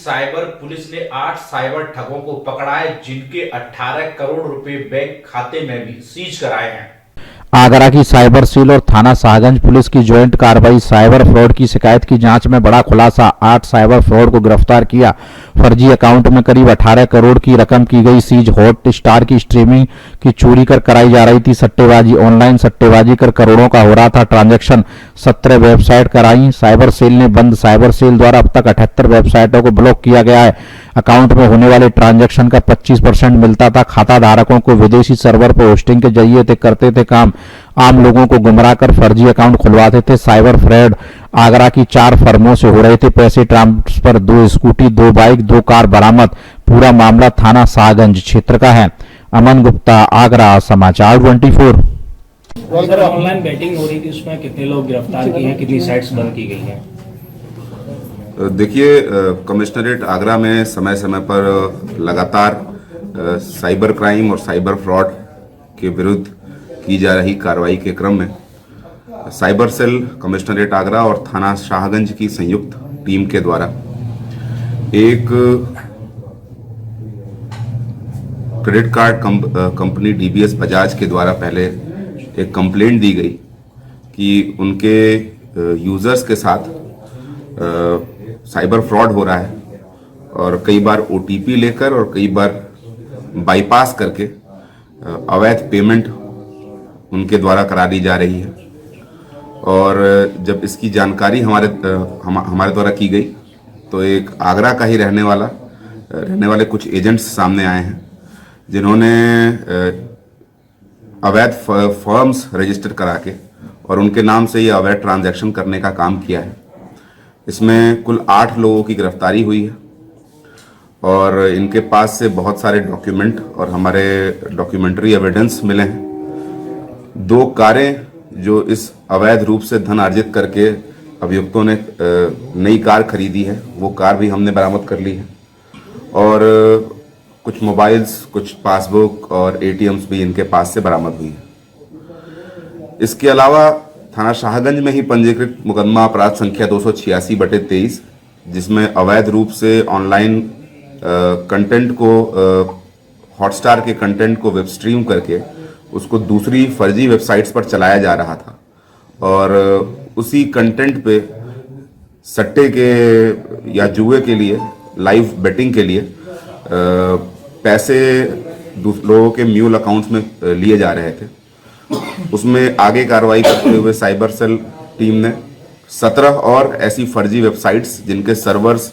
Cyber police ने 8 cyber ठगों को पकड़ा है, जिनके 18 करोड़ रुपए बैंक खाते में भी सीज कराए हैं। आगरा की साइबर सेल और थाना शाहगंज पुलिस की ज्वाइंट कार्रवाई। साइबर फ्रॉड की शिकायत की जांच में बड़ा खुलासा। 8 साइबर फ्रॉड को गिरफ्तार किया। फर्जी अकाउंट में करीब 18 करोड़ की रकम की गई सीज। हॉट स्टार की स्ट्रीमिंग की चोरी कर कराई जा रही थी सट्टेबाजी। ऑनलाइन सट्टेबाजी कर करोड़ों का हो रहा था ट्रांजैक्शन। 17 वेबसाइट कराई साइबर सेल ने बंद। साइबर सेल द्वारा अब तक 78 वेबसाइटों को ब्लॉक किया गया है। अकाउंट में होने वाले ट्रांजैक्शन का 25% मिलता था खाता धारकों को। विदेशी सर्वर पर होस्टिंग के जरिए करते थे काम। आम लोगों को गुमराह कर फर्जी अकाउंट खुलवाते थे। साइबर फ्रॉड आगरा की 4 फर्मों से हो रहे थे पैसे ट्रांसफर। 2 स्कूटी, 2 बाइक, 2 कार बरामद। पूरा मामला थाना शाहगंज क्षेत्र का है। अमन गुप्ता, आगरा समाचार 24। सर, ऑनलाइन बैटिंग हो रही थी, उसमें कितने लोग गिरफ्तार किए हैं, कितनी साइट्स बंद की गई हैं? देखिए, कमिश्नरेट आगरा में समय समय पर लगातार साइबर क्राइम और साइबर फ्रॉड के विरुद्ध की जा रही कार्रवाई के क्रम में साइबर सेल कमिश्नरेट आगरा और थाना शाहगंज की संयुक्त टीम के द्वारा एक credit card company DBS Bajaj के द्वारा पहले एक कंप्लेंट दी गई कि उनके यूजर्स के साथ साइबर फ्रॉड हो रहा है और कई बार ओटीपी लेकर और कई बार बाईपास करके अवैध पेमेंट उनके द्वारा करा दी जा रही है। और जब इसकी जानकारी हमारे द्वारा की गई तो एक आगरा का ही रहने वाले कुछ एजेंट्स सामने आए हैं, जिन्होंने अवैध फर्म्स रजिस्टर करा के और उनके नाम से ये अवैध ट्रांजैक्शन करने का काम किया है। इसमें कुल 8 लोगों की गिरफ्तारी हुई है और इनके पास से बहुत सारे डॉक्यूमेंट और हमारे डॉक्यूमेंट्री एविडेंस मिले हैं। 2 कारें जो इस अवैध रूप से धन अर्जित करके अभियुक्तों ने नई कार खरीदी है, वो कार भी हमने बरामद कर ली है। और कुछ मोबाइल्स, कुछ पासबुक और एटीएम्स भी इनके पास से बरामद हुई है। इसके अलावा थाना शाहगंज में ही पंजीकृत मुकदमा अपराध संख्या 286/23, जिसमें अवैध रूप से ऑनलाइन कंटेंट को हॉटस्टार के कंटेंट को वेब स्ट्रीम करके उसको दूसरी फर्जी वेबसाइट्स पर चलाया जा रहा था और उसी कंटेंट पे सट्टे के या जुए के लिए, लाइव बेटिंग के लिए पैसे लोगों के म्यूल अकाउंट्स में लिए जा रहे थे। उसमें आगे कार्रवाई करते हुए साइबर सेल टीम ने 17 और ऐसी फर्जी वेबसाइट्स जिनके सर्वर्स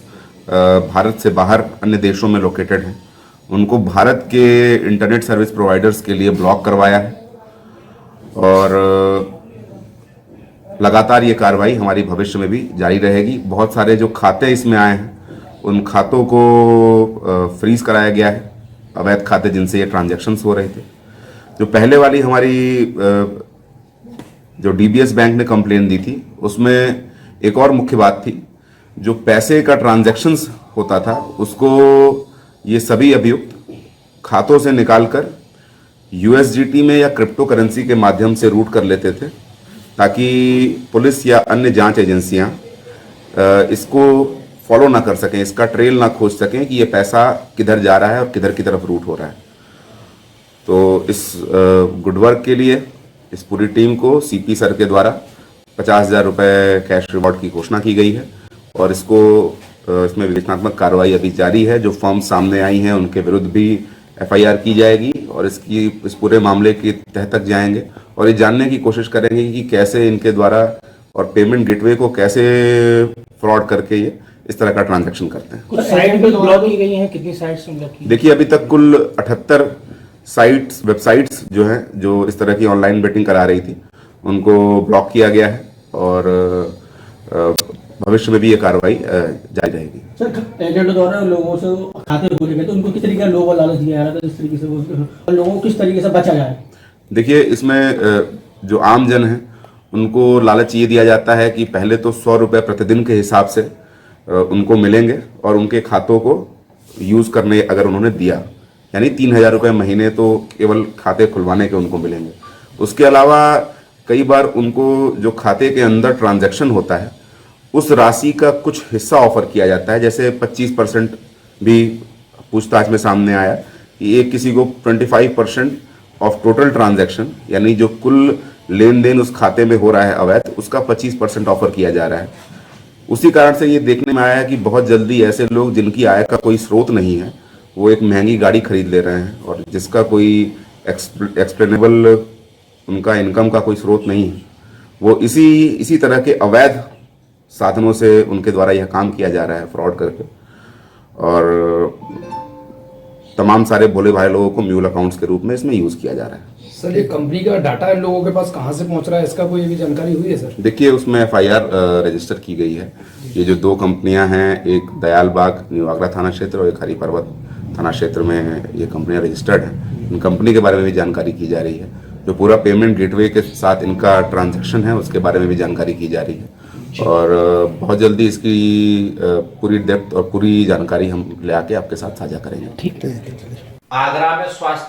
भारत से बाहर अन्य देशों में लोकेटेड हैं, उनको भारत के इंटरनेट सर्विस प्रोवाइडर्स के लिए ब्लॉक करवाया है। और लगातार ये कार्रवाई हमारी भविष्य में भी जारी रहेगी। बहुत सारे जो खाते इसमें आए हैं, उन खातों को फ्रीज कराया गया है, अवैध खाते जिनसे ये ट्रांजैक्शंस हो रहे थे। जो पहले वाली हमारी जो डीबीएस बैंक ने कंप्लेन दी थी, उसमें एक और मुख्य बात थी, जो पैसे का ट्रांजैक्शंस होता था उसको ये सभी अभियुक्त खातों से निकालकर यूएसडीटी में या क्रिप्टो करेंसी के माध्यम से रूट कर लेते थे, ताकि पुलिस या अन्य जांच एजेंसियां इसको फॉलो ना कर सकें, इसका ट्रेल ना खोज सकें कि ये पैसा किधर जा रहा है और किधर की तरफ रूट हो रहा है। तो इस गुड वर्क के लिए इस पूरी टीम को सीपी सर के द्वारा 50,000 रुपये कैश रिवॉर्ड की घोषणा की गई है और इसमें विवेचनात्मक कार्रवाई अभी जारी है। जो फर्म सामने आई हैं उनके विरुद्ध भी एफआईआर की जाएगी और इस पूरे मामले की तह तक जाएंगे और ये जानने की कोशिश करेंगे कि कैसे इनके द्वारा और पेमेंट गेटवे को कैसे फ्रॉड करके ये इस तरह का ट्रांजैक्शन करते हैं। कुछ साइट भी ब्लॉक की गई हैं, कितनी साइट्स ब्लॉक की? देखिए, अभी तक कुल 78 वेबसाइट्स जो हैं, जो इस तरह की ऑनलाइन बेटिंग करा रही थी, उनको ब्लॉक किया गया है और भविष्य में भी ये कार्रवाई जारी रहेगी। सर, एजेंट द्वारा लोगों से खाते खोले गए तो उनको किस तरीके का लोभ और लालच दिया जा रहा था, जिस तरीके से लोगों को किस तरीके से बचा जाए? देखिए, इसमें जो आम जन है उनको लालच ये दिया जाता है कि पहले तो 100 रुपये प्रतिदिन के हिसाब से उनको मिलेंगे और उनके खातों को यूज़ करने अगर उन्होंने दिया, यानी 3,000 रुपये महीने तो केवल खाते खुलवाने के उनको मिलेंगे। उसके अलावा कई बार उनको जो खाते के अंदर ट्रांजैक्शन होता है उस राशि का कुछ हिस्सा ऑफर किया जाता है। जैसे 25% भी पूछताछ में सामने आया कि एक किसी को 25% ऑफ टोटल ट्रांजैक्शन, यानी जो कुल लेन देन उस खाते में हो रहा है अवैध, उसका 25% ऑफर किया जा रहा है। उसी कारण से ये देखने में आया कि बहुत जल्दी ऐसे लोग जिनकी आय का कोई स्रोत नहीं है, वो एक महंगी गाड़ी खरीद ले रहे हैं, और जिसका कोई एक्सप्लेनेबल उनका इनकम का कोई स्रोत नहीं है, वो इसी तरह के अवैध साधनों से उनके द्वारा यह काम किया जा रहा है, फ्रॉड करके। और तमाम सारे भोले भाई लोगों को म्यूल अकाउंट्स के रूप में इसमें यूज किया जा रहा है। सर, ये कंपनी का डाटा लोगों के पास कहाँ से पहुंच रहा है, इसका कोई भी जानकारी हुई है सर? देखिए, उसमें FIR रजिस्टर की गई है। ये जो 2 कंपनियां हैं, एक दयालबाग न्यू आगरा थाना क्षेत्र और एक हरी पर्वत थाना क्षेत्र में ये कंपनियां रजिस्टर्ड हैं। इन कंपनी के बारे में भी जानकारी की जा रही है। जो पूरा पेमेंट गेटवे के साथ इनका ट्रांजैक्शन है, उसके बारे में भी जानकारी की जा रही है, और बहुत जल्दी इसकी पूरी डेप्थ और पूरी जानकारी हम ले आके आपके साथ साझा करेंगे। आगरा में स्वास्थ्य